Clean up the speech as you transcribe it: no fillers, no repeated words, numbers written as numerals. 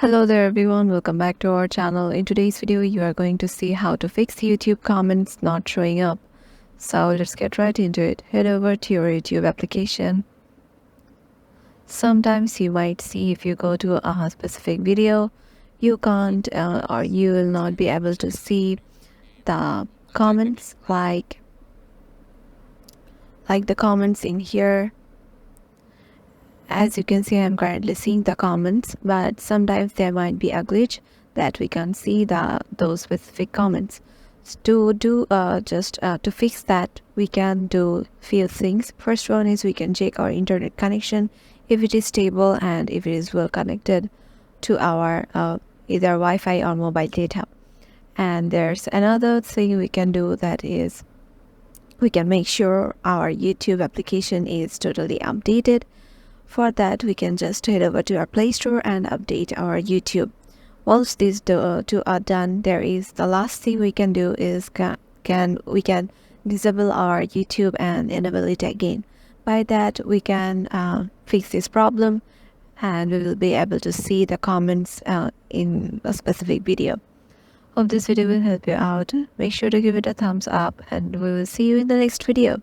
Hello there everyone, welcome back to our channel. In today's video, you are going to see how to fix YouTube comments not showing up. So let's get right into it. Head over to your YouTube application. Sometimes you might see if you go to a specific video, you can't or you will not be able to see the comments like the comments in here. As you can see, I'm currently seeing the comments, but sometimes there might be a glitch that we can't see those specific comments. To fix that, we can do few things. First one is we can check our internet connection, if it is stable and if it is well connected to our either Wi-Fi or mobile data. And there's another thing we can do, that is we can make sure our YouTube application is totally updated. For that, we can just head over to our Play Store and update our YouTube. Once these two are done, there is the last thing we can do is we can disable our YouTube and enable it again. By that, we can fix this problem and we will be able to see the comments in a specific video. Hope this video will help you out. Make sure to give it a thumbs up and we will see you in the next video.